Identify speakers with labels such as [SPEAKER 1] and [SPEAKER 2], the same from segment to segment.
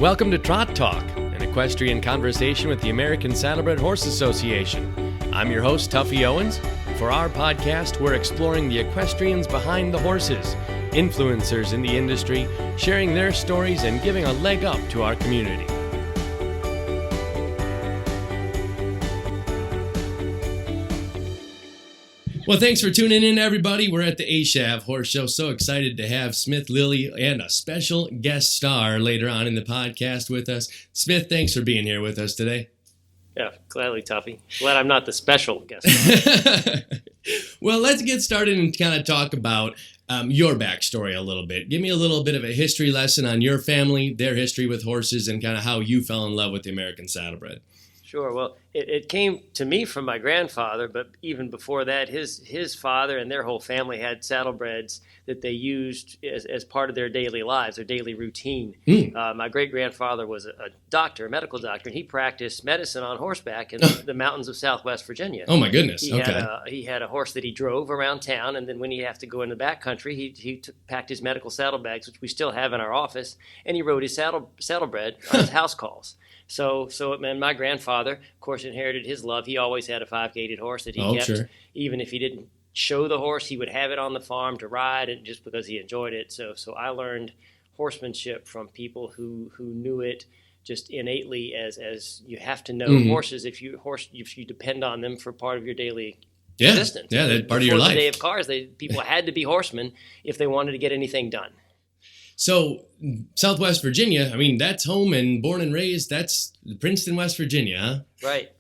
[SPEAKER 1] Welcome to Trot Talk, an equestrian conversation with the American Saddlebred Horse Association. I'm your host, Tuffy Owens. For our podcast, we're exploring the equestrians behind the horses, influencers in the industry, sharing their stories and giving a leg up to our community. Well, thanks for tuning in, everybody. We're at the USEF Horse Show. So excited to have Smith, Lilly, and a special guest star later on in the podcast with us. Smith, thanks for being here with us today.
[SPEAKER 2] Yeah, gladly, Tuffy. Glad I'm not the special guest star.
[SPEAKER 1] Well, let's get started and kind of talk about your backstory a little bit. Give me a little bit of a history lesson on your family, their history with horses, and kind of how you fell in love with the American Saddlebred.
[SPEAKER 2] Sure. Well, it came to me from my grandfather, but even before that, his father and their whole family had saddlebreds that they used as part of their daily lives, their daily routine. My great-grandfather was a doctor, a medical doctor, and he practiced medicine on horseback in the mountains of southwest Virginia.
[SPEAKER 1] Oh, my goodness.
[SPEAKER 2] He had a horse that he drove around town, and then when he'd have to go in the backcountry, he packed his medical saddlebags, which we still have in our office, and he rode his saddlebred on his house calls. So man, my grandfather, of course, inherited his love. He always had a 5-gaited horse that he kept. Sure. Even if he didn't show the horse, he would have it on the farm to ride, and just because he enjoyed it. So I learned horsemanship from people who knew it just innately, as you have to know horses if you depend on them for part of your daily existence. Yeah, that's part of your life. Before the day of cars, people had to be horsemen if they wanted to get anything done.
[SPEAKER 1] So, Southwest Virginia, I mean, that's home and born and raised. That's Princeton, West Virginia, huh?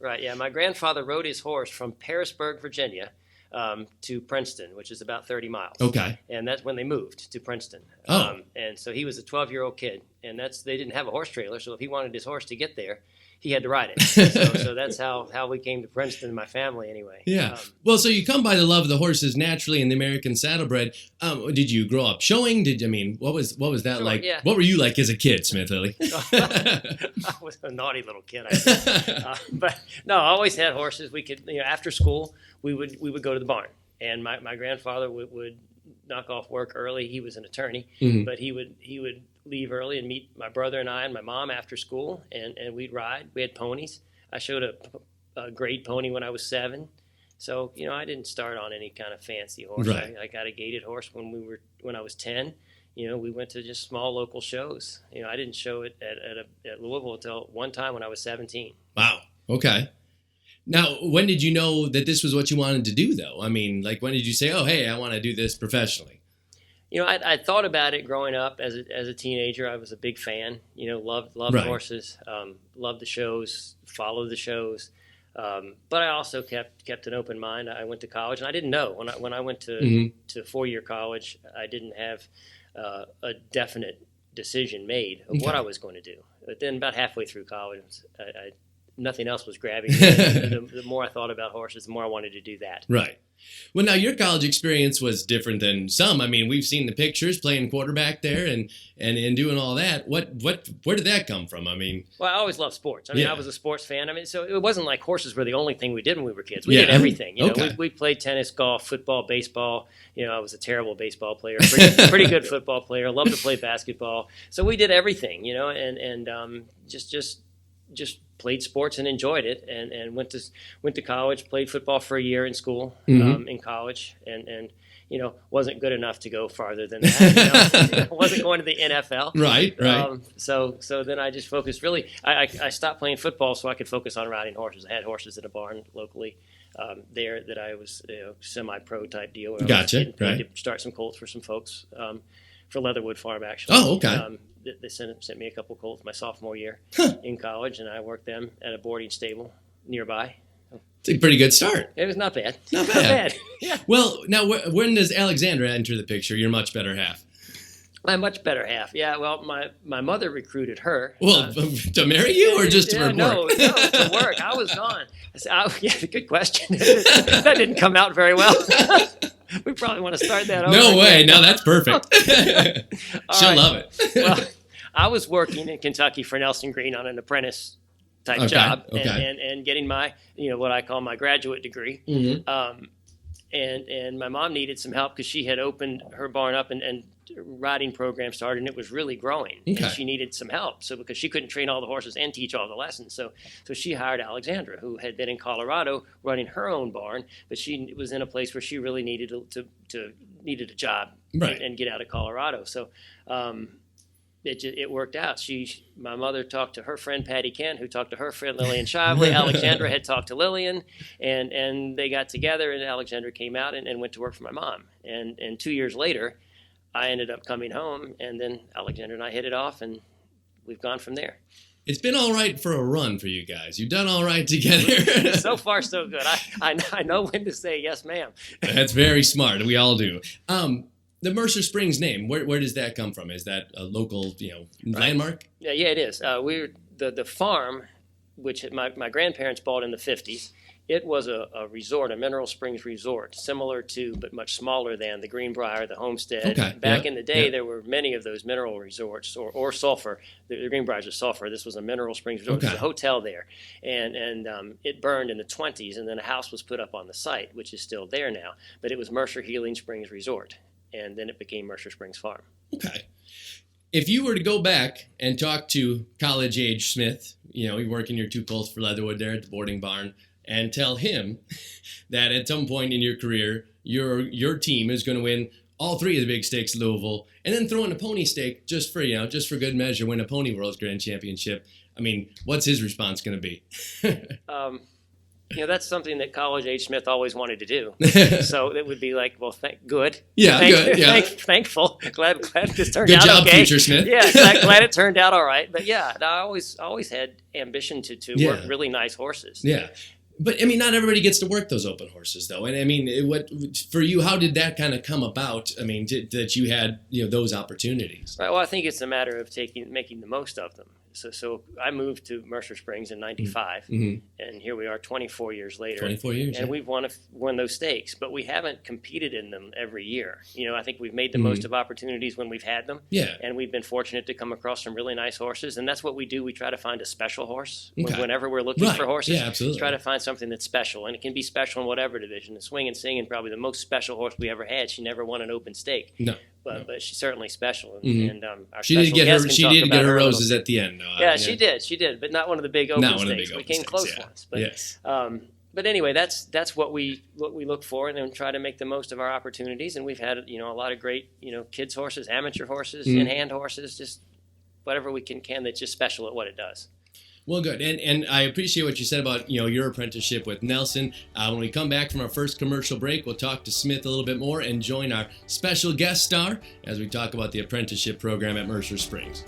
[SPEAKER 2] Right. Yeah, my grandfather rode his horse from Harrisburg, Virginia, to Princeton, which is about 30 miles. Okay. And that's when they moved to Princeton. Oh. And so he was a 12-year-old kid, and they didn't have a horse trailer, so if he wanted his horse to get there, he had to ride it. So that's how we came to Princeton, my family, anyway.
[SPEAKER 1] Yeah. Well, so you come by the love of the horses naturally in the American Saddlebred. Did you grow up showing? What was that like? Yeah. What were you like as a kid, Smith, Lilly?
[SPEAKER 2] I was a naughty little kid, I think. But no, I always had horses. We could, after school, we would go to the barn, and my grandfather would knock off work early. He was an attorney, but he would leave early and meet my brother and I and my mom after school, and we'd ride. We had ponies. I showed a grade pony when I was 7. So, I didn't start on any kind of fancy horse. Right. I got a gaited horse when I was 10. We went to just small local shows. I didn't show it at Louisville until one time when I was 17.
[SPEAKER 1] Wow. Okay. Now, when did you know that this was what you wanted to do, though? I mean, like, when did you say, oh, hey, I want to do this professionally?
[SPEAKER 2] I thought about it growing up as a teenager. I was a big fan, loved right. Horses, loved the shows, followed the shows. But I also kept an open mind. I went to college, and I didn't know. When I went to 4-year college, I didn't have a definite decision made of what I was going to do. But then about halfway through college, nothing else was grabbing me. The more I thought about horses, the more I wanted to do that.
[SPEAKER 1] Right. Well, now your college experience was different than some. I mean, we've seen the pictures playing quarterback there and doing all that. Where did that come from? I mean,
[SPEAKER 2] well, I always loved sports. I was a sports fan. I mean, so it wasn't like horses were the only thing we did when we were kids. We did everything. We played tennis, golf, football, baseball. I was a terrible baseball player, pretty good football player. Loved to play basketball. So we did everything, and just played sports and enjoyed it, and went to college, played football for a year in school, in college, and wasn't good enough to go farther than that. Wasn't going to the NFL.
[SPEAKER 1] Right.
[SPEAKER 2] So then I just focused really. I stopped playing football so I could focus on riding horses. I had horses in a barn locally there that I was semi-pro type deal. Where
[SPEAKER 1] Gotcha.
[SPEAKER 2] I was getting to start some colts for some folks for Leatherwood Farm, actually.
[SPEAKER 1] Oh, okay.
[SPEAKER 2] They sent me a couple colts my sophomore year in college, and I worked them at a boarding stable nearby.
[SPEAKER 1] It's a pretty good start.
[SPEAKER 2] It was not bad.
[SPEAKER 1] Not bad. Yeah. Well, now when does Alexandra enter the picture? Your much better half.
[SPEAKER 2] My much better half. Yeah. Well, my mother recruited her.
[SPEAKER 1] Well, to marry you or just for work?
[SPEAKER 2] No, to work. I was gone. Good question. That didn't come out very well. We probably want to start that over.
[SPEAKER 1] No way. No, that's perfect. She'll love it.
[SPEAKER 2] Well, I was working in Kentucky for Nelson Green on an apprentice type job and getting my, what I call my graduate degree. And my mom needed some help because she had opened her barn up and riding program started, and it was really growing.
[SPEAKER 3] Okay.
[SPEAKER 2] And she needed some help. So because she couldn't train all the horses and teach all the lessons, so she hired Alexandra, who had been in Colorado running her own barn, but she was in a place where she really needed needed a job,
[SPEAKER 3] right,
[SPEAKER 2] and get out of Colorado. So it worked out. My mother talked to her friend Patty Kent, who talked to her friend Lillian Shively. Alexandra had talked to Lillian, and they got together, and Alexandra came out and went to work for my mom. And 2 years later, I ended up coming home, and then Alexandra and I hit it off, and we've gone from there.
[SPEAKER 3] It's been all right for a run for you guys. You've done all right together.
[SPEAKER 2] So far, so good. I know when to say yes, ma'am.
[SPEAKER 3] That's very smart. We all do. The Mercer Springs name, where does that come from? Is that a local, landmark?
[SPEAKER 2] Yeah, it is. We're the farm, which my grandparents bought in the 50s. It was a resort, a mineral springs resort, similar to, but much smaller than the Greenbrier, the Homestead.
[SPEAKER 3] Okay.
[SPEAKER 2] Back in the day, there were many of those mineral resorts, or sulfur. The Greenbriers are sulfur. This was a mineral springs resort.
[SPEAKER 3] Okay.
[SPEAKER 2] There was a hotel there, and it burned in the 20s, and then a house was put up on the site, which is still there now. But it was Mercer Healing Springs Resort, and then it became Mercer Springs Farm.
[SPEAKER 3] Okay. If you were to go back and talk to college-age Smith, you work in your 2 colts for Leatherwood there at the boarding barn, and tell him that at some point in your career, your team is going to win all 3 of the big stakes at Louisville, and then throw in a pony stake just for good measure, win a Pony World's Grand Championship. I mean, what's his response going to be?
[SPEAKER 2] That's something that college-age Smith always wanted to do. So it would be like, well, good.
[SPEAKER 3] Yeah, good. Yeah.
[SPEAKER 2] Thankful. Glad this turned
[SPEAKER 3] good
[SPEAKER 2] out
[SPEAKER 3] job,
[SPEAKER 2] okay.
[SPEAKER 3] future Smith.
[SPEAKER 2] Yeah, glad it turned out all right. But yeah, I always had ambition to work really nice horses.
[SPEAKER 3] Yeah. But, not everybody gets to work those open horses, though. And, what for you, how did that kind of come about? That you had, those opportunities?
[SPEAKER 2] Right, well, I think it's a matter of making the most of them. So I moved to Mercer Springs in '95, and here we are 24 years later.
[SPEAKER 3] 24 years,
[SPEAKER 2] and we've won those stakes, but we haven't competed in them every year. I think we've made the most of opportunities when we've had them.
[SPEAKER 3] Yeah.
[SPEAKER 2] And we've been fortunate to come across some really nice horses, and that's what we do. We try to find a special horse whenever we're looking for horses.
[SPEAKER 3] Yeah, absolutely.
[SPEAKER 2] Try to find something that's special, and it can be special in whatever division. And Swing and Singing, probably the most special horse we ever had. She never won an open stake.
[SPEAKER 3] No.
[SPEAKER 2] But she's certainly special, and our
[SPEAKER 3] she did get her. She did get her roses at the end.
[SPEAKER 2] Yeah, she did, but not one of the big open stakes. We came close once. But,
[SPEAKER 3] yes.
[SPEAKER 2] But anyway, that's what we look for, and then try to make the most of our opportunities. And we've had a lot of great kids horses, amateur horses, in hand horses, just whatever we can that's just special at what it does.
[SPEAKER 3] Well, good. And I appreciate what you said about, your apprenticeship with Nelson. When we come back from our first commercial break, we'll talk to Smith a little bit more and join our special guest star as we talk about the apprenticeship program at Mercer Springs.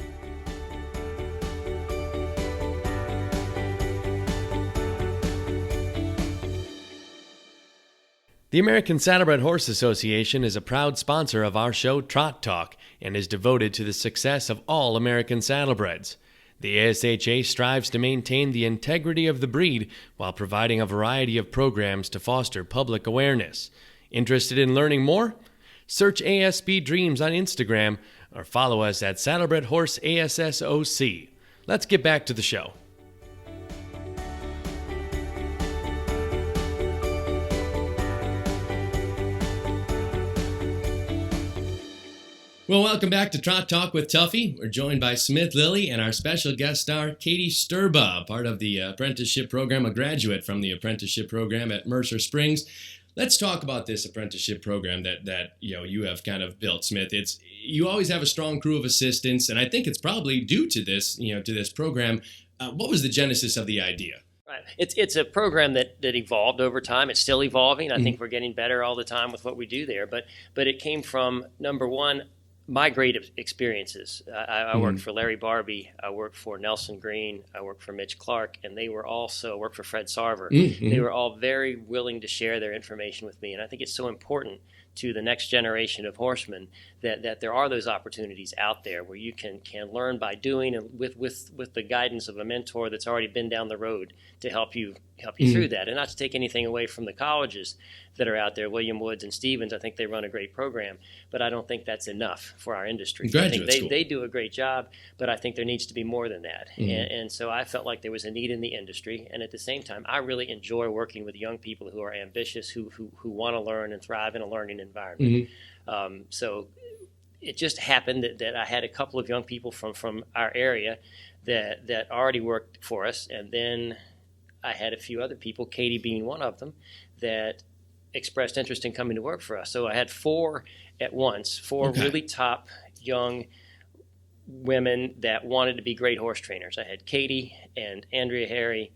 [SPEAKER 1] The American Saddlebred Horse Association is a proud sponsor of our show Trot Talk and is devoted to the success of all American saddlebreds. The ASHA strives to maintain the integrity of the breed while providing a variety of programs to foster public awareness. Interested in learning more? Search ASB Dreams on Instagram or follow us at Saddlebred Horse ASSOC. Let's get back to the show.
[SPEAKER 3] Well, welcome back to Trot Talk with Tuffy. We're joined by Smith Lilly and our special guest star, Katy Sterba, part of the apprenticeship program, a graduate from the apprenticeship program at Mercer Springs. Let's talk about this apprenticeship program that you have kind of built, Smith. You always have a strong crew of assistants, and I think it's probably due to this program. What was the genesis of the idea?
[SPEAKER 2] Right. It's a program that evolved over time. It's still evolving. I think we're getting better all the time with what we do there. But it came from, number one, my great experiences. I worked for Larry Barbie. I worked for Nelson Green. I worked for Mitch Clark, and they were also worked for Fred Sarver. They were all very willing to share their information with me, and I think it's so important to the next generation of horsemen that there are those opportunities out there where you can learn by doing, and with the guidance of a mentor that's already been down the road to help you through that. And not to take anything away from the colleges that are out there, William Woods and Stevens. I think they run a great program, but I don't think that's enough for our industry. I think they do a great job, but I think there needs to be more than that. And so I felt like there was a need in the industry, and at the same time, I really enjoy working with young people who are ambitious, who want to learn and thrive in a learning environment. So it just happened that I had a couple of young people from our area that already worked for us, and then I had a few other people, Katy being one of them, that expressed interest in coming to work for us. So I had 4 at once, 4 really top young women that wanted to be great horse trainers. I had Katy and Andrea Harry,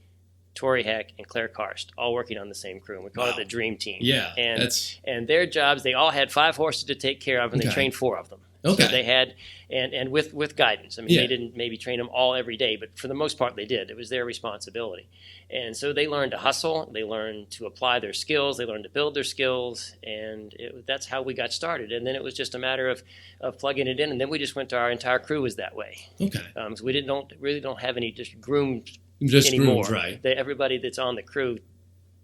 [SPEAKER 2] Tori Heck, and Claire Karst, all working on the same crew. And we call it the Dream Team.
[SPEAKER 3] Yeah.
[SPEAKER 2] And their jobs, they all had 5 horses to take care of, and they trained 4 of them.
[SPEAKER 3] Okay.
[SPEAKER 2] So they had, and with guidance. I mean, they didn't maybe train them all every day, but for the most part they did. It was their responsibility. And so they learned to hustle, they learned to apply their skills, they learned to build their skills, and that's how we got started. And then it was just a matter of plugging it in, and then we just went to our entire crew was that way.
[SPEAKER 3] Okay.
[SPEAKER 2] So we really don't have any just groomed
[SPEAKER 3] just
[SPEAKER 2] anymore.
[SPEAKER 3] Groomed, right.
[SPEAKER 2] Everybody that's on the crew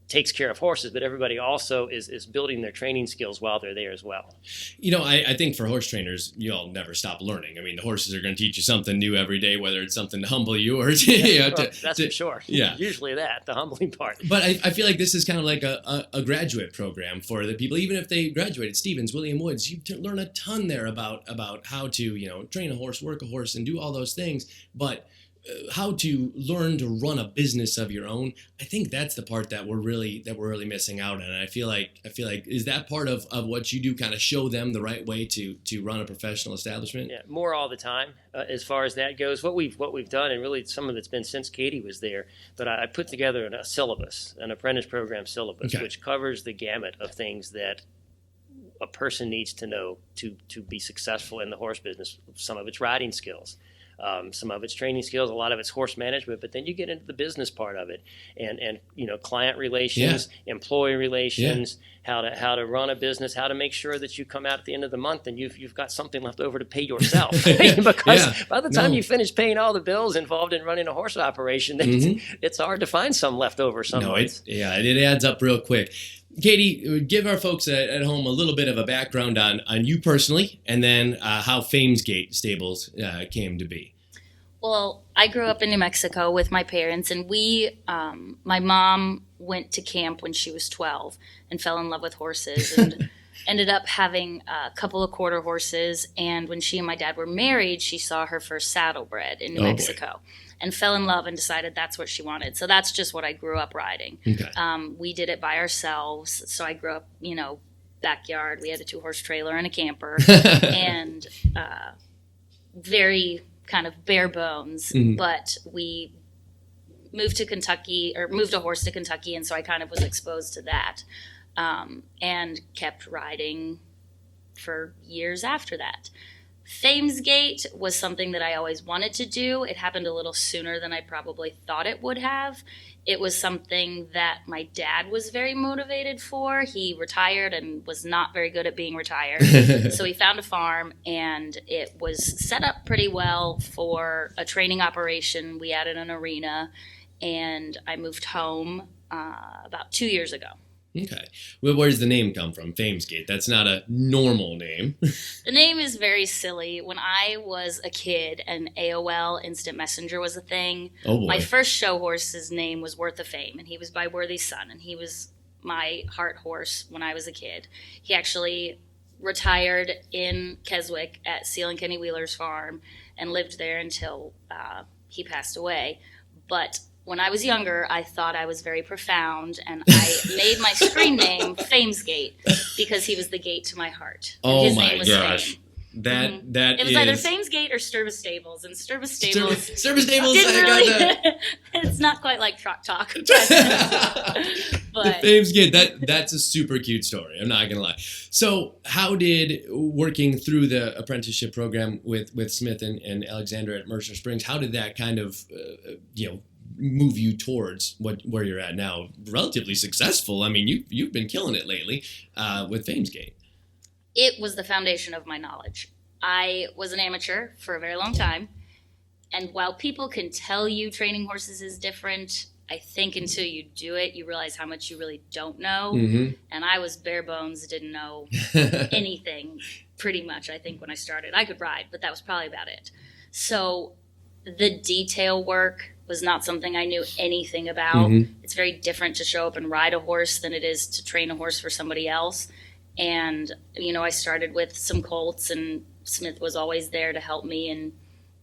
[SPEAKER 2] takes care of horses, but everybody also is building their training skills while they're there as well.
[SPEAKER 3] You know, I think for horse trainers, you'll never stop learning. I mean, the horses are going to teach you something new every day, whether it's something to humble you or
[SPEAKER 2] that's for sure.
[SPEAKER 3] Yeah.
[SPEAKER 2] Usually the humbling part.
[SPEAKER 3] But I feel like this is kind of like a graduate program for the people. Even if they graduated Stevens, William Woods, you learn a ton there about how to, train a horse, work a horse, and do all those things. But how to learn to run a business of your own, I think that's the part that we're really missing out on. And I feel like is that part of what you do, kind of show them the right way to run a professional establishment?
[SPEAKER 2] Yeah, more all the time as far as that goes. What we've done, and really some of it's been since Katy was there, but I put together a syllabus, an apprentice program syllabus, which covers the gamut of things that a person needs to know to be successful in the horse business. Some of it's riding skills. Some of it's training skills, a lot of it's horse management, but then you get into the business part of it, and client relations, employee relations, how to run a business, how to make sure that you come out at the end of the month and you've got something left over to pay yourself. Because by the time you finish paying all the bills involved in running a horse operation, it's hard to find some left over some months.
[SPEAKER 3] It adds up real quick. Katy, give our folks at home a little bit of a background on you personally, and then how Famesgate Stables came to be.
[SPEAKER 4] Well, I grew up in New Mexico with my parents, and my mom went to camp when she was 12 and fell in love with horses and ended up having a couple of quarter horses. And when she and my dad were married, she saw her first Saddlebred in New Mexico. And fell in love and decided that's what she wanted. So that's just what I grew up riding. Okay. We did it by ourselves. So I grew up, backyard. We had a 2-horse trailer and a camper, and very kind of bare bones. But we moved a horse to Kentucky, and so I kind of was exposed to that, and kept riding for years after that. Famesgate was something that I always wanted to do. It happened a little sooner than I probably thought it would have. It was something that my dad was very motivated for. He retired and was not very good at being retired. So he found a farm, and it was set up pretty well for a training operation. We added an arena, and I moved home about 2 years ago.
[SPEAKER 3] Okay. Well, where does the name come from? Famesgate. That's not a normal name.
[SPEAKER 4] The name is very silly. When I was a kid and AOL Instant Messenger was a thing, my first show horse's name was Worth of Fame, and he was by Worthy's son, and he was my heart horse when I was a kid. He actually retired in Keswick at Seal and Kenny Wheeler's farm and lived there until he passed away. But when I was younger, I thought I was very profound, and I made my screen name Famesgate because he was the gate to my heart.
[SPEAKER 3] His name was Fame. That
[SPEAKER 4] it was either Famesgate or Sterba Stables, and Sterba Stables.
[SPEAKER 3] Sterba Stables.
[SPEAKER 4] It's not quite like Trot Talk. But
[SPEAKER 3] the Famesgate. That's a super cute story. I'm not gonna lie. So, how did working through the apprenticeship program with Smith and Alexander at Mercer Springs? How did that kind of move you towards where you're at now? Relatively successful. I mean, you've been killing it lately with Famesgate.
[SPEAKER 4] It was the foundation of my knowledge. I was an amateur for a very long time, and while people can tell you training horses is different, I think until you do it, you realize how much you really don't know. And I was bare bones, didn't know anything pretty much. I think when I started, I could ride, but that was probably about it. So the detail work was not something I knew anything about. It's very different to show up and ride a horse than it is to train a horse for somebody else. And, I started with some colts and Smith was always there to help me and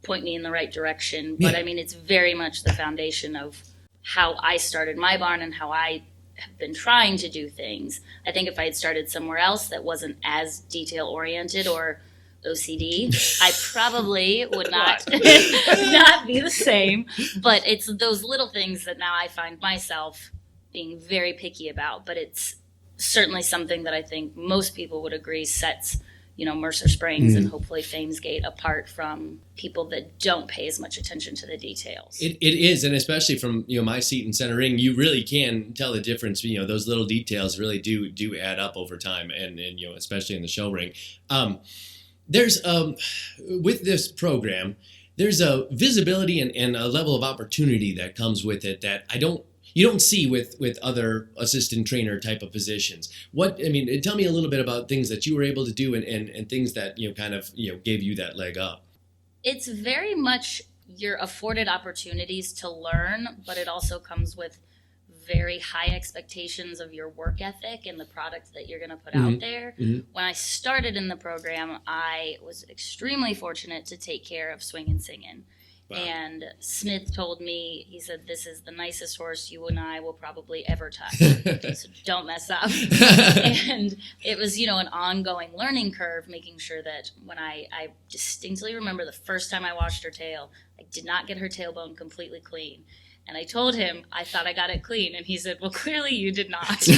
[SPEAKER 4] point me in the right direction. But I mean, it's very much the foundation of how I started my barn and how I have been trying to do things. I think if I had started somewhere else that wasn't as detail oriented or OCD, I probably would not not be the same. But it's those little things that now I find myself being very picky about. But it's certainly something that I think most people would agree sets, Mercer Springs and hopefully Famesgate apart from people that don't pay as much attention to the details.
[SPEAKER 3] It is, and especially from my seat in center ring, you really can tell the difference. Those little details really do add up over time, and especially in the show ring. There's with this program, there's a visibility and a level of opportunity that comes with it that you don't see with other assistant trainer type of positions. Tell me a little bit about things that you were able to do and things that gave you that leg up.
[SPEAKER 4] It's very much you're afforded opportunities to learn, but it also comes with very high expectations of your work ethic and the product that you're going to put out there. When I started in the program, I was extremely fortunate to take care of Swing and Singin'. Wow. And Smith told me, he said, this is the nicest horse you and I will probably ever touch. So don't mess up. And it was, an ongoing learning curve, making sure that when I distinctly remember the first time I washed her tail, I did not get her tailbone completely clean. And I told him, I thought I got it clean. And he said, well, clearly you did not. So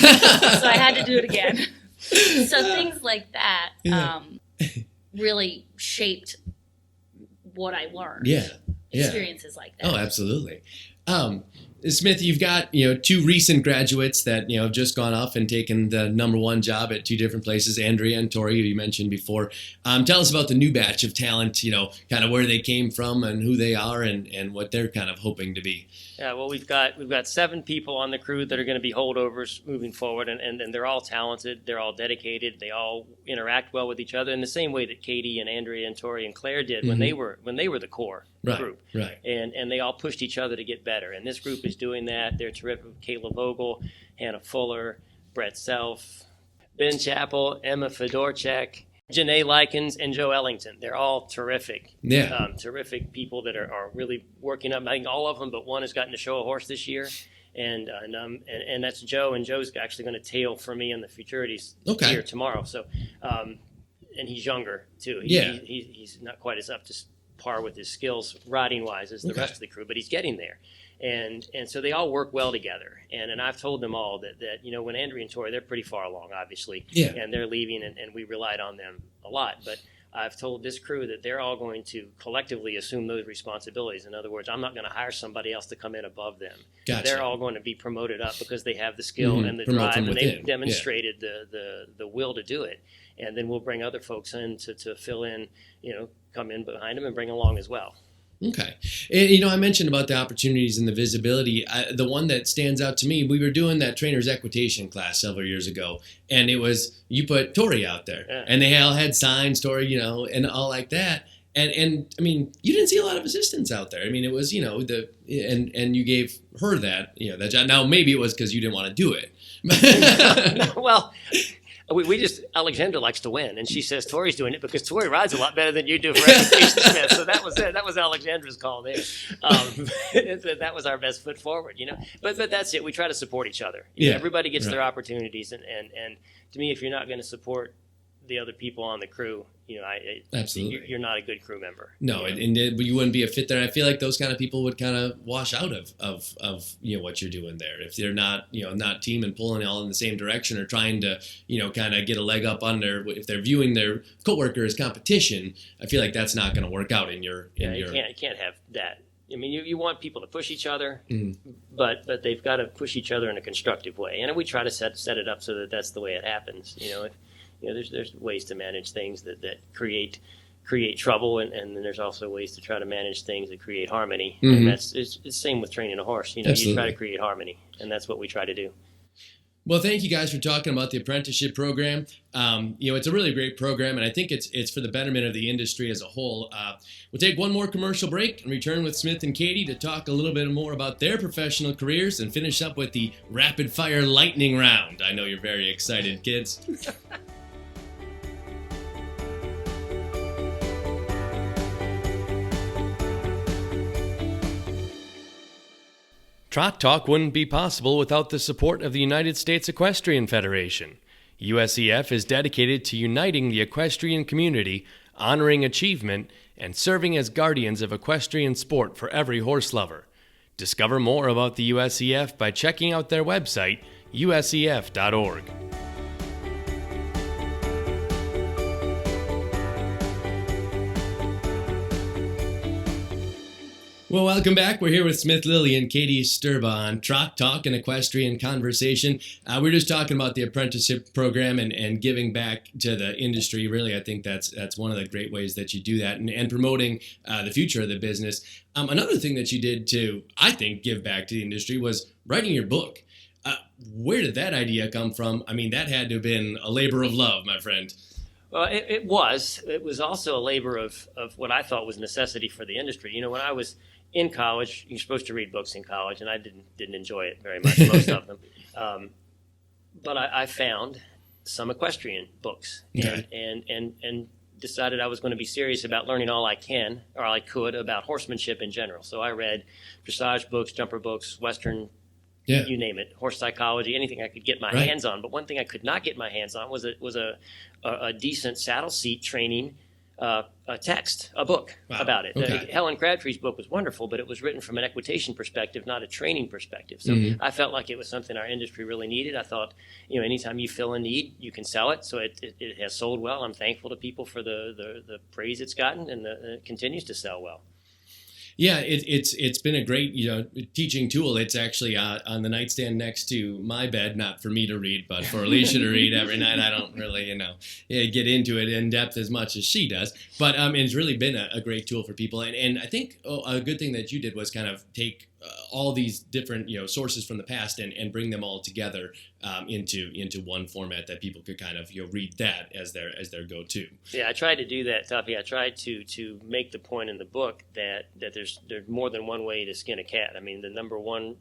[SPEAKER 4] I had to do it again. So things like that really shaped what I learned.
[SPEAKER 3] Yeah.
[SPEAKER 4] Experiences like that.
[SPEAKER 3] Oh, absolutely. Smith, you've got, two recent graduates that, have just gone off and taken the number one job at two different places, Andrea and Tori, who you mentioned before. Tell us about the new batch of talent, kind of where they came from and who they are and what they're kind of hoping to be.
[SPEAKER 2] Yeah, well, we've got 7 people on the crew that are going to be holdovers moving forward, and they're all talented, they're all dedicated, they all interact well with each other in the same way that Katy and Andrea and Tori and Claire did when they were the core group.
[SPEAKER 3] Right.
[SPEAKER 2] And they all pushed each other to get better. And this group is doing that. They're terrific. Kayla Vogel, Hannah Fuller, Brett Self, Ben Chappell, Emma Fedorchak, Janae Likens, and Joe Ellington. They're all terrific.
[SPEAKER 3] Yeah.
[SPEAKER 2] Terrific people that are really working up. I think all of them but one has gotten to show a horse this year. And that's Joe. And Joe's actually going to tail for me in the Futurities here tomorrow. So, and he's younger too. He's not quite as up to par with his skills riding wise as the rest of the crew, but he's getting there. And so they all work well together. And I've told them all that when Andrea and Tori, they're pretty far along, obviously, and they're leaving, and we relied on them a lot. But I've told this crew that they're all going to collectively assume those responsibilities. In other words, I'm not going to hire somebody else to come in above them.
[SPEAKER 3] Gotcha.
[SPEAKER 2] They're all going to be promoted up because they have the skill and the drive, and they've demonstrated the will to do it. And then we'll bring other folks in to fill in, come in behind them and bring along as well.
[SPEAKER 3] Okay. And, I mentioned about the opportunities and the visibility. The one that stands out to me, we were doing that trainer's equitation class several years ago, and it was, you put Tori out there, and they all had signs, Tori, and all like that. And you didn't see a lot of assistants out there. It was, and you gave her that job. Now, maybe it was because you didn't want to do it.
[SPEAKER 2] Well, we just, Alexandra likes to win, and she says Tori's doing it because Tori rides a lot better than you do for Education Smith. So that was it. That was Alexandra's call there. That was our best foot forward, But that's it. We try to support each other. Everybody gets their opportunities, and to me, if you're not going to support the other people on the crew,
[SPEAKER 3] absolutely,
[SPEAKER 2] you're not a good crew member.
[SPEAKER 3] No, and you wouldn't be a fit there. I feel like those kind of people would kind of wash out of what you're doing there if they're not not teaming, pulling all in the same direction, or trying to kind of get a leg up on if they're viewing their coworker as competition. I feel like that's not going to work out in your.
[SPEAKER 2] You can't have that. You want people to push each other, but they've got to push each other in a constructive way, and we try to set it up so that that's the way it happens. There's ways to manage things that create trouble, and then there's also ways to try to manage things that create harmony. And it's the same with training a horse. You try to create harmony, and that's what we try to do.
[SPEAKER 3] Well, thank you guys for talking about the apprenticeship program. It's a really great program, and I think it's for the betterment of the industry as a whole. We'll take one more commercial break and return with Smith and Katy to talk a little bit more about their professional careers and finish up with the rapid fire lightning round. I know you're very excited, kids.
[SPEAKER 1] Trot Talk wouldn't be possible without the support of the United States Equestrian Federation. USEF is dedicated to uniting the equestrian community, honoring achievement, and serving as guardians of equestrian sport for every horse lover. Discover more about the USEF by checking out their website, usef.org.
[SPEAKER 3] Well, welcome back. We're here with Smith, Lilly, and Katy Sterba on Trot Talk, an equestrian conversation. We're just talking about the apprenticeship program and giving back to the industry. Really, I think that's one of the great ways that you do that, and promoting the future of the business. Another thing that you did to, I think, give back to the industry was writing your book. Where did that idea come from? I mean, that had to have been a labor of love, my friend.
[SPEAKER 2] Well, it was. It was also a labor of what I thought was necessity for the industry. You know, when I was in college, you're supposed to read books in college, and I didn't enjoy it very much, most of them. But I found some equestrian books,
[SPEAKER 3] Okay.
[SPEAKER 2] and decided I was going to be serious about learning all I could about horsemanship in general. So I read dressage books, jumper books, Western, you name it, horse psychology, anything I could get my hands on. But one thing I could not get my hands on was a decent saddle seat training a book about it.
[SPEAKER 3] Okay.
[SPEAKER 2] Helen Crabtree's book was wonderful, but it was written from an equitation perspective, not a training perspective. So I felt like it was something our industry really needed. I thought, anytime you fill a need, you can sell it. So it has sold well. I'm thankful to people for the praise it's gotten, and it continues to sell well.
[SPEAKER 3] Yeah, it's been a great teaching tool. It's actually on the nightstand next to my bed, not for me to read, but for Alicia to read every night. I don't really get into it in depth as much as she does, but it's really been a great tool for people. And I think a good thing that you did was kind of take all these different sources from the past and bring them all together into one format that people could kind of read that as their go-to.
[SPEAKER 2] Yeah, I tried to do that, Tuffy. I tried to make the point in the book that there's more than one way to skin a cat. I mean, the number one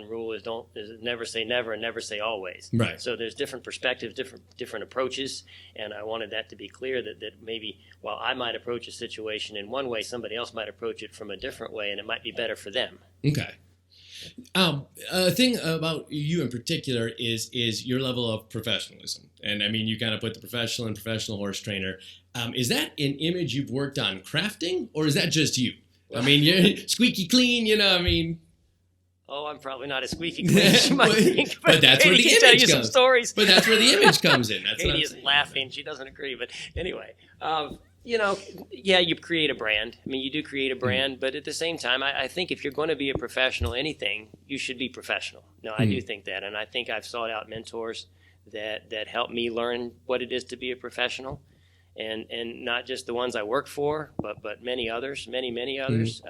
[SPEAKER 2] rule is never say never and never say always.
[SPEAKER 3] Right.
[SPEAKER 2] So there's different perspectives, different approaches, and I wanted that to be clear that maybe while I might approach a situation in one way, somebody else might approach it from a different way, and it might be better for them.
[SPEAKER 3] Okay. A thing about you in particular is your level of professionalism. And I mean, you kind of put the professional and professional horse trainer. Is that an image you've worked on crafting, or is that just you? I mean, you're squeaky clean, I mean.
[SPEAKER 2] Oh, I'm probably not as squeaky clean as you might think.
[SPEAKER 3] But that's where the image
[SPEAKER 2] tell you
[SPEAKER 3] comes.
[SPEAKER 2] some stories.
[SPEAKER 3] But that's where the image comes in. That's
[SPEAKER 2] Katy is laughing. She doesn't agree. But anyway, you create a brand. I mean, you do create a brand, but at the same time, I think if you're going to be a professional, anything, you should be professional. No, I do think that. And I think I've sought out mentors that help me learn what it is to be a professional. And not just the ones I work for, but many others, many others.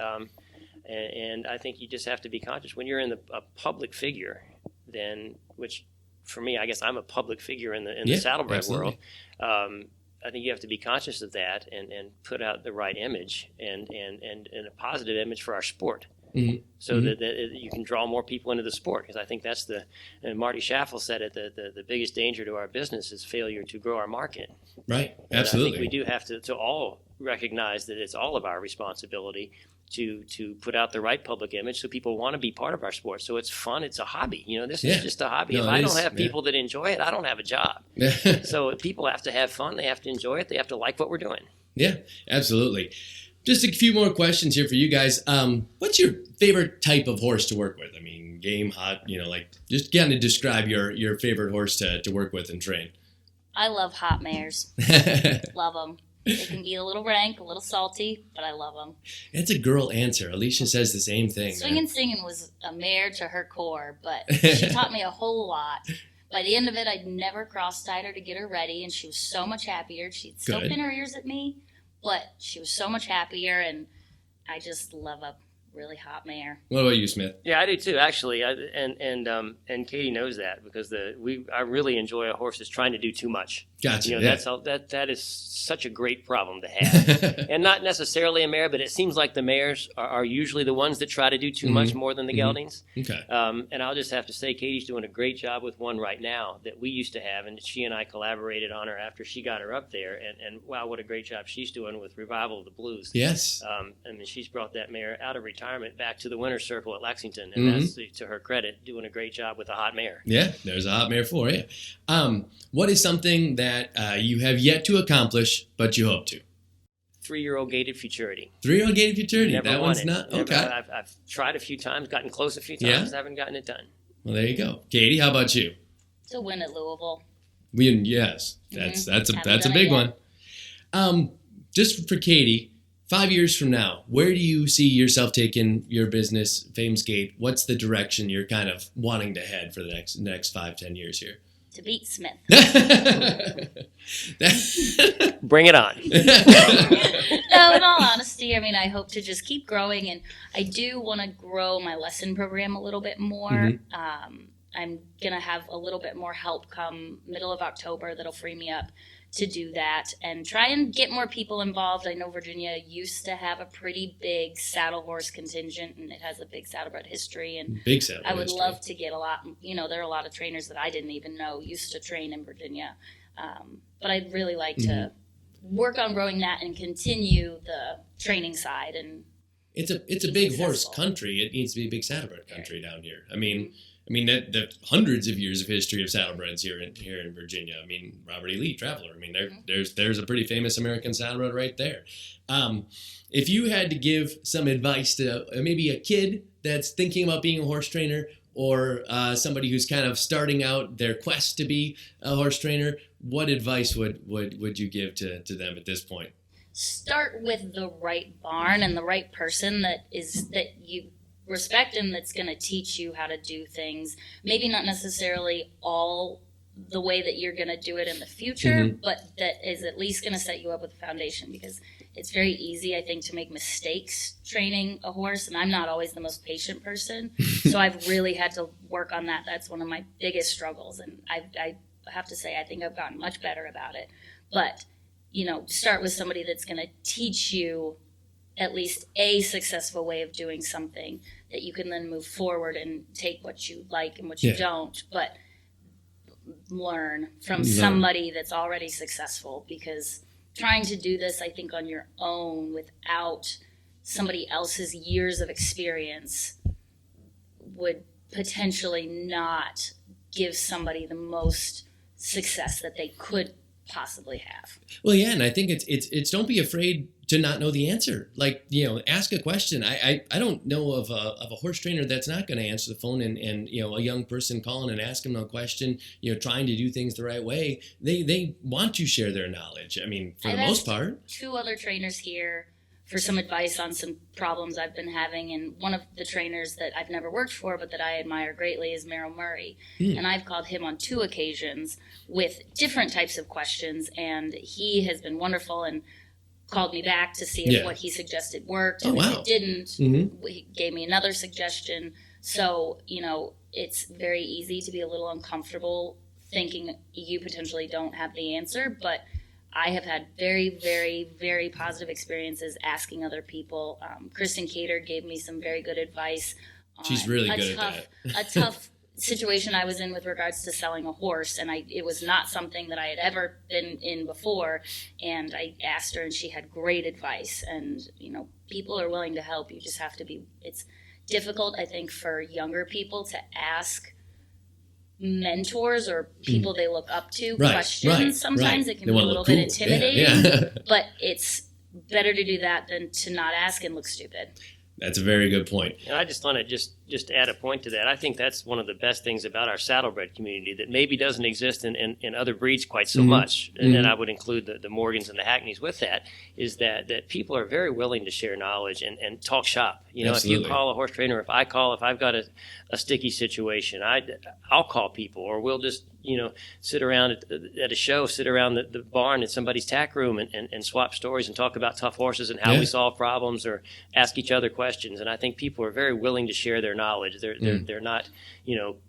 [SPEAKER 2] And I think you just have to be conscious when you're in a public figure, which for me, I guess I'm a public figure in the Saddlebred world. I think you have to be conscious of that and put out the right image and a positive image for our sport. So that you can draw more people into the sport, because I think that's and Marty Schaffel said it, the biggest danger to our business is failure to grow our market.
[SPEAKER 3] Right,
[SPEAKER 2] and
[SPEAKER 3] absolutely.
[SPEAKER 2] I think we do have to all recognize that it's all of our responsibility to put out the right public image so people want to be part of our sport. So it's fun, it's a hobby. This is just a hobby. If I don't have people that enjoy it, I don't have a job. So people have to have fun, they have to enjoy it, they have to like what we're doing. Yeah,
[SPEAKER 3] absolutely. Just a few more questions here for you guys. What's your favorite type of horse to work with? I mean, game, hot, just kind of describe your favorite horse to work with and train.
[SPEAKER 4] I love hot mares. Love them. They can be a little rank, a little salty, but I love them.
[SPEAKER 3] It's a girl answer. Alicia says the same thing.
[SPEAKER 4] Swinging Singing was a mare to her core, but she taught me a whole lot. By the end of it, I'd never cross-tied her to get her ready, and she was so much happier. She'd still pin her ears at me, but she was so much happier, and I just love a really hot mare.
[SPEAKER 3] What about you, Smith?
[SPEAKER 2] Yeah, I do too, actually. And Katy knows that, because I really enjoy a horse that's trying to do too much.
[SPEAKER 3] Gotcha.
[SPEAKER 2] You know, that is such a great problem to have. And not necessarily a mare, but it seems like the mares are usually the ones that try to do too much more than the geldings.
[SPEAKER 3] Okay.
[SPEAKER 2] And I'll just have to say, Katy's doing a great job with one right now that we used to have, and she and I collaborated on her after she got her up there. And wow, what a great job she's doing with Revival of the Blues.
[SPEAKER 3] Yes.
[SPEAKER 2] I mean, she's brought that mare out of retirement back to the winner's circle at Lexington, and that's, to her credit, doing a great job with a hot mare.
[SPEAKER 3] Yeah, there's a hot mare for you. What is something that you have yet to accomplish, but you hope to?
[SPEAKER 2] 3-year-old gated futurity.
[SPEAKER 3] 3-year-old gated futurity.
[SPEAKER 2] Never
[SPEAKER 3] That
[SPEAKER 2] won
[SPEAKER 3] one's
[SPEAKER 2] it.
[SPEAKER 3] not
[SPEAKER 2] Never.
[SPEAKER 3] okay.
[SPEAKER 2] I've tried a few times, gotten close a few times,
[SPEAKER 3] Yeah?
[SPEAKER 2] haven't gotten it done.
[SPEAKER 3] Well, there you go. Katy, how about you?
[SPEAKER 4] To win at Louisville.
[SPEAKER 3] Yes, that's a big one. Just for Katy, 5 years from now, where do you see yourself taking your business, Famous Gate? What's the direction you're kind of wanting to head for the next 5-10 years here?
[SPEAKER 4] To beat Smith.
[SPEAKER 2] Bring it on.
[SPEAKER 4] No, in all honesty, I mean, I hope to just keep growing, and I do want to grow my lesson program a little bit more. I'm going to have a little bit more help come middle of October that'll free me up to do that and try and get more people involved. I know Virginia used to have a pretty big saddle horse contingent, and it has a big saddlebred history. And
[SPEAKER 3] big saddlebred
[SPEAKER 4] I would
[SPEAKER 3] history.
[SPEAKER 4] love to get a lot. You know, there are a lot of trainers that I didn't even know used to train in Virginia. But I'd really like to work on growing that and continue the training side. And
[SPEAKER 3] it's a
[SPEAKER 4] being
[SPEAKER 3] big horse
[SPEAKER 4] successful.
[SPEAKER 3] country. It needs to be a big saddlebred country down here. I mean, the hundreds of years of history of saddlebreds here in Virginia. I mean, Robert E. Lee, Traveler. I mean, there's a pretty famous American saddlebred right there. If you had to give some advice to maybe a kid that's thinking about being a horse trainer, or somebody who's kind of starting out their quest to be a horse trainer, what advice would you give to them at this point?
[SPEAKER 4] Start with the right barn and the right person that you respect and that's going to teach you how to do things. Maybe not necessarily all the way that you're going to do it in the future, but that is at least going to set you up with a foundation, because it's very easy, I think, to make mistakes training a horse, and I'm not always the most patient person, so I've really had to work on that. That's one of my biggest struggles, and I have to say I think I've gotten much better about it. But, start with somebody that's going to teach you at least a successful way of doing something that you can then move forward and take what you like and what you don't, but learn from somebody that's already successful, because trying to do this, I think, on your own without somebody else's years of experience would potentially not give somebody the most success that they could possibly have.
[SPEAKER 3] Well, yeah, and I think it's don't be afraid to not know the answer. Like, ask a question. I don't know of a horse trainer that's not going to answer the phone and a young person calling and asking them a question, trying to do things the right way. They want to share their knowledge. I mean, for the most part. 2
[SPEAKER 4] other trainers here for some advice on some problems I've been having, and one of the trainers that I've never worked for but that I admire greatly is Meryl Murray, and I've called him on 2 occasions with different types of questions, and he has been wonderful and called me back to see if what he suggested worked, and if it didn't, he gave me another suggestion. So, it's very easy to be a little uncomfortable thinking you potentially don't have the answer, but I have had very, very, very positive experiences asking other people. Kristen Cater gave me some very good advice.
[SPEAKER 3] She's really good at that.
[SPEAKER 4] A tough situation I was in with regards to selling a horse, and it was not something that I had ever been in before. And I asked her, and she had great advice. And people are willing to help. You just have to be. It's difficult, I think, for younger people to ask mentors or people they look up to questions. Sometimes it can be a little bit intimidating, but it's better to do that than to not ask and look stupid.
[SPEAKER 3] That's a very good point.
[SPEAKER 2] And I just want to just add a point to that. I think that's one of the best things about our saddlebred community that maybe doesn't exist in other breeds quite so much. And then I would include the Morgans and the Hackneys with that, is that people are very willing to share knowledge and talk shop. If you call a horse trainer, if I've got a sticky situation, I'll call people, or we'll just sit around at a show, sit around the barn in somebody's tack room and swap stories and talk about tough horses and how we solve problems or ask each other questions. And I think people are very willing to share their their knowledge. They're not,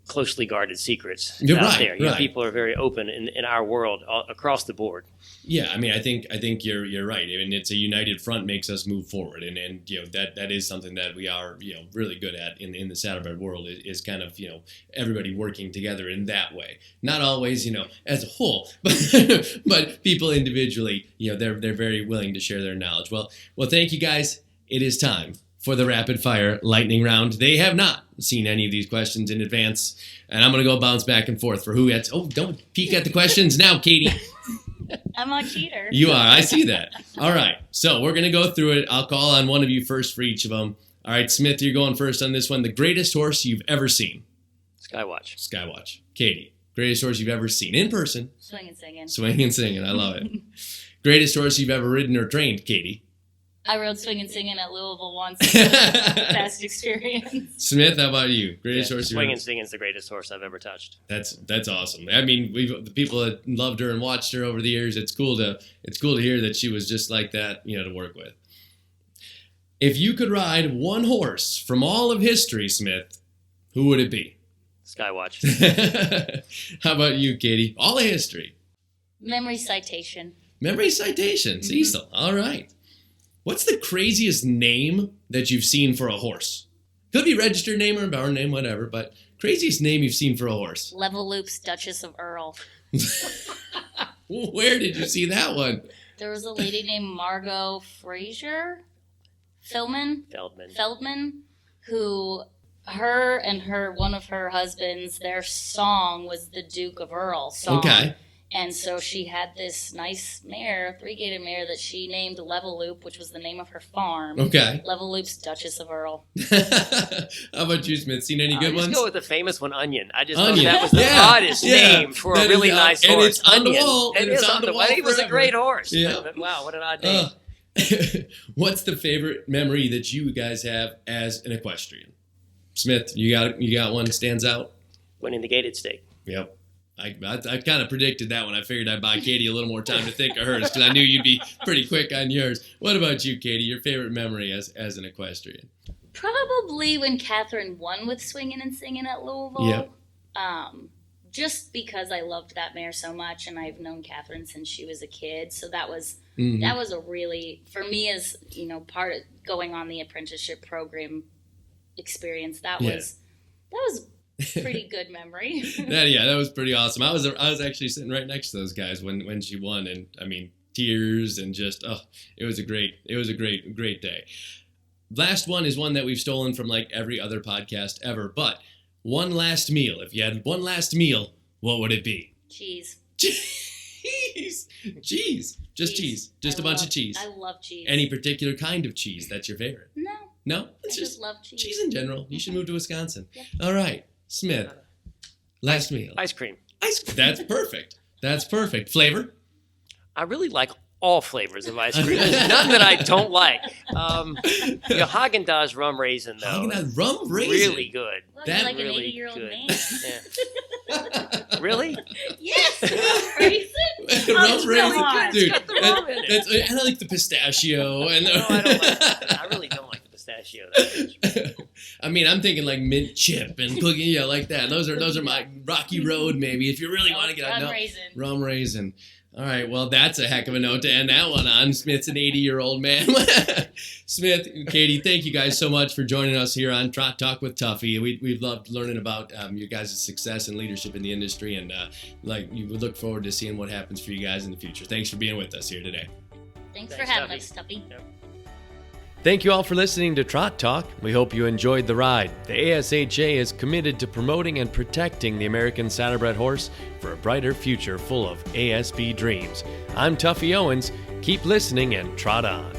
[SPEAKER 2] closely guarded secrets
[SPEAKER 3] You're
[SPEAKER 2] out
[SPEAKER 3] right,
[SPEAKER 2] there.
[SPEAKER 3] right.
[SPEAKER 2] People are very open in our world across the board.
[SPEAKER 3] Yeah, I mean, I think you're right. I mean, it's a united front makes us move forward, and that is something that we are really good at in the Saddlebred world is kind of everybody working together in that way. Not always as a whole, but people individually they're very willing to share their knowledge. Well, thank you guys. It is time for the rapid fire lightning round. They have not seen any of these questions in advance, and I'm gonna go bounce back and forth for who gets. Oh, don't peek at the questions now, Katy.
[SPEAKER 4] I'm a cheater.
[SPEAKER 3] You are. I see that. All right. So we're going to go through it. I'll call on one of you first for each of them. All right, Smith, you're going first on this one. The greatest horse you've ever seen? Skywatch. Katy, greatest horse you've ever seen in person?
[SPEAKER 4] Swing and singing.
[SPEAKER 3] Swing and singing. I love it. Greatest horse you've ever ridden or trained, Katy?
[SPEAKER 4] I rode swing and singing at Louisville once. Past experience.
[SPEAKER 3] Smith, how about you? Greatest horse you've
[SPEAKER 2] Swing
[SPEAKER 3] ever
[SPEAKER 2] and singing is the greatest horse I've ever touched.
[SPEAKER 3] That's awesome. I mean, the people that loved her and watched her over the years. It's cool to hear that she was just like that, to work with. If you could ride one horse from all of history, Smith, who would it be?
[SPEAKER 2] Skywatch.
[SPEAKER 3] How about you, Katy? All of history.
[SPEAKER 4] Memory citation.
[SPEAKER 3] Memory citation. Cecil. All right. What's the craziest name that you've seen for a horse? Could be registered name or barn name, whatever, but craziest name you've seen for a horse?
[SPEAKER 4] Level Loop's Duchess of Earl.
[SPEAKER 3] Where did you see that one?
[SPEAKER 4] There was a lady named Margot Feldman, who her and one of her husbands, their song was the Duke of Earl song.
[SPEAKER 3] Okay.
[SPEAKER 4] And so she had this nice mare, 3-gated mare, that she named Level Loop, which was the name of her farm.
[SPEAKER 3] Okay.
[SPEAKER 4] Level Loop's Duchess of Earl.
[SPEAKER 3] How about you, Smith? Seen any good ones?
[SPEAKER 2] Let's go with the famous one, Onion. I just
[SPEAKER 3] Onion.
[SPEAKER 2] thought that was the oddest name for a really nice horse.
[SPEAKER 3] And it's on
[SPEAKER 2] Onion.
[SPEAKER 3] the wall.
[SPEAKER 2] It is on the wall. He was a
[SPEAKER 3] forever.
[SPEAKER 2] great horse.
[SPEAKER 3] Yeah.
[SPEAKER 2] But wow, what an odd name.
[SPEAKER 3] What's the favorite memory that you guys have as an equestrian? Smith, you got one that stands out?
[SPEAKER 2] Winning the gated stake.
[SPEAKER 3] Yep. I kind of predicted that one. I figured I'd buy Katy a little more time to think of hers because I knew you'd be pretty quick on yours. What about you, Katy? Your favorite memory as an equestrian?
[SPEAKER 4] Probably when Catherine won with Swinging and Singing at Louisville.
[SPEAKER 3] Yep.
[SPEAKER 4] Just because I loved that mare so much, and I've known Catherine since she was a kid, so that was a really, for me as part of going on the apprenticeship program experience. That was pretty good memory.
[SPEAKER 3] That was pretty awesome. I was actually sitting right next to those guys when she won, and I mean tears and just it was a great day. Last one is one that we've stolen from like every other podcast ever, but one last meal. If you had one last meal, what would it be?
[SPEAKER 4] Cheese.
[SPEAKER 3] Cheese. Just cheese. Just a bunch of cheese.
[SPEAKER 4] I love cheese.
[SPEAKER 3] Any particular kind of cheese that's your favorite? No?
[SPEAKER 4] I just love cheese.
[SPEAKER 3] Cheese in general. You should move to Wisconsin.
[SPEAKER 4] Yeah.
[SPEAKER 3] All right. Smith, last meal.
[SPEAKER 2] Ice cream.
[SPEAKER 3] That's perfect. That's perfect. Flavor?
[SPEAKER 2] I really like all flavors of ice cream. There's none that I don't like. Haagen-Dazs rum raisin, though.
[SPEAKER 3] Haagen-Dazs rum raisin?
[SPEAKER 2] Really good.
[SPEAKER 4] Look,
[SPEAKER 3] That
[SPEAKER 4] you're like
[SPEAKER 2] really
[SPEAKER 4] an 80-year-old
[SPEAKER 2] good.
[SPEAKER 4] man.
[SPEAKER 2] Yeah. Really?
[SPEAKER 4] Yes, rum raisin.
[SPEAKER 3] Rum raisin.
[SPEAKER 4] come on.
[SPEAKER 3] Dude,
[SPEAKER 2] It's got the rum in it.
[SPEAKER 3] I like the pistachio. And
[SPEAKER 2] No, I don't like that. I really don't like the pistachio that much.
[SPEAKER 3] I mean, I'm thinking like mint chip and cookie, like that. Those are my Rocky Road, maybe, if you really want to get
[SPEAKER 4] Rum raisin.
[SPEAKER 3] Rum raisin. All right, well, that's a heck of a note to end that one on. Smith's an 80-year-old man. Smith, Katy, thank you guys so much for joining us here on Trot Talk with Tuffy. We've loved learning about your guys' success and leadership in the industry, and we look forward to seeing what happens for you guys in the future. Thanks for being with us here today.
[SPEAKER 4] Thanks for having us, Tuffy.
[SPEAKER 2] Yep.
[SPEAKER 1] Thank you all for listening to Trot Talk. We hope you enjoyed the ride. The ASHA is committed to promoting and protecting the American Saddlebred horse for a brighter future full of ASB dreams. I'm Tuffy Owens. Keep listening and trot on.